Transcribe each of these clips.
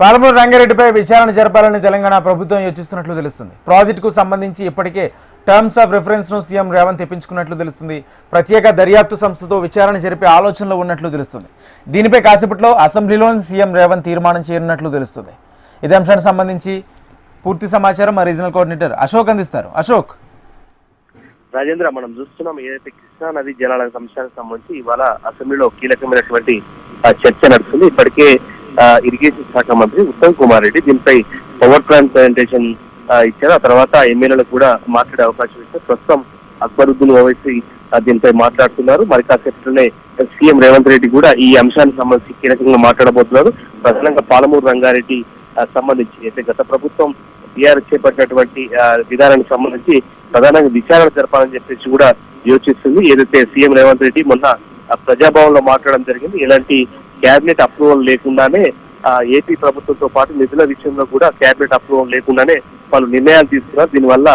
పాలమూరు రంగారెడ్డిపై విచారణ జరపాలని తెలంగాణ ప్రభుత్వం యోచిస్తున్నట్లు తెలుస్తుంది. ప్రాజెక్టుకు సంబంధించి ఇప్పటికే టర్మ్స్ ఆఫ్ రిఫరెన్స్ ను సీఎం రేవంత్ తెప్పించుకున్నట్లు తెలుస్తుంది. ప్రత్యేక దర్యాప్తు సంస్థతో విచారణ జరిపే ఆలోచనలో ఉన్నట్లు తెలుస్తుంది. దీనిపై కాసేపట్లో అసెంబ్లీలో సీఎం రేవంత్ తీర్మానం చేయనున్నట్లు తెలుస్తుంది. ఇదే అంశానికి సంబంధించి పూర్తి సమాచారం మా రీజనల్ కోఆర్డినేటర్ అశోక్ అందిస్తారు. అశోక్. రాజేంద్ర, మనం చూస్తున్నాం ఏదైతే కృష్ణా నది జలాల అంశానికి సంబంధించి ఇవాళ అసెంబ్లీలో కీలకమైనటువంటి చర్చ నడుస్తుంది. ఇప్పటికే ఇరిగేషన్ శాఖ మంత్రి ఉత్తమ్ కుమార్ రెడ్డి దీనిపై పవర్ ప్లాంట్ ప్రజెంటేషన్ ఇచ్చారు. ఆ తర్వాత ఎమ్మెల్యేలకు కూడా మాట్లాడే అవకాశం ఇచ్చారు. ప్రస్తుతం అక్బరుద్దీన్ ఓవైసీ దీనిపై మాట్లాడుతున్నారు. మరి కాసేపట్లోనే సీఎం రేవంత్ రెడ్డి కూడా ఈ అంశానికి సంబంధించి కీలకంగా మాట్లాడబోతున్నారు. ప్రధానంగా పాలమూరు రంగారెడ్డి సంబంధించి అయితే గత ప్రభుత్వం టీఆర్ఎస్ చేపట్టినటువంటి విధానానికి సంబంధించి ప్రధానంగా విచారణ జరపాలని చెప్పేసి కూడా యోచిస్తుంది. ఏదైతే సీఎం రేవంత్ రెడ్డి మొన్న ప్రజాభవన్ లో మాట్లాడడం జరిగింది. ఎలాంటి క్యాబినెట్ అప్రూవల్ లేకుండానే ఏపీ ప్రభుత్వంతో పాటు నిధుల విషయంలో కూడా క్యాబినెట్ అప్రూవల్ లేకుండానే వాళ్ళు నిర్ణయాలు తీసుకున్నారు. దీనివల్ల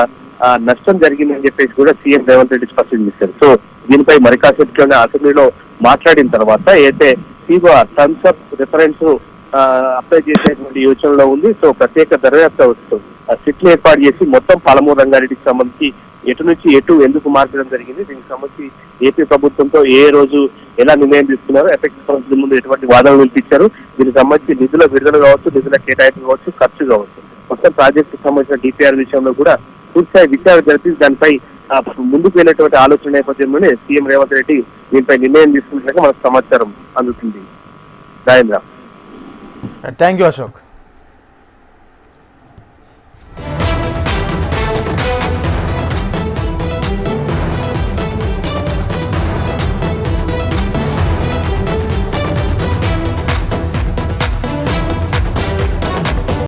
నష్టం జరిగిందని చెప్పేసి కూడా సీఎం రేవంత్ రెడ్డి స్పష్టం చేశారు. సో దీనిపై మరి కాసేపట్లోనే అసెంబ్లీలో మాట్లాడిన తర్వాత అయితే టర్మ్స్ ఆఫ్ రిఫరెన్స్ అప్లై చేసేటువంటి యోచనలో ఉంది. సో ప్రత్యేక దర్యాప్తు సిట్లు ఏర్పాటు చేసి మొత్తం పాలమూరు రంగారెడ్డికి సంబంధించి ఎటు నుంచి ఎటు ఎందుకు మార్చడం జరిగింది, దీనికి సంబంధించి ఏపీ ప్రభుత్వంతో ఏ రోజు ఎలా నిర్ణయం తీసుకున్నారు, ఎఫెక్ట్ సంస్థల ముందు ఎటువంటి వాదనలు వినిపించారు, దీనికి సంబంధించి నిధుల విడుదల కావచ్చు, నిధుల కేటాయింపు కావచ్చు, ఖర్చు కావచ్చు, మొత్తం ప్రాజెక్టుకు సంబంధించిన డిపిఆర్ విషయంలో కూడా పూర్తిస్థాయి విచారణ జరిపి దానిపై ముందుకు వెళ్ళేటువంటి ఆలోచన నేపథ్యంలోనే సీఎం రేవంత్ రెడ్డి దీనిపై నిర్ణయం తీసుకున్నట్లుగా మనకు సమాచారం అందుతుంది. రాజేంద్ర. Thank you Ashok.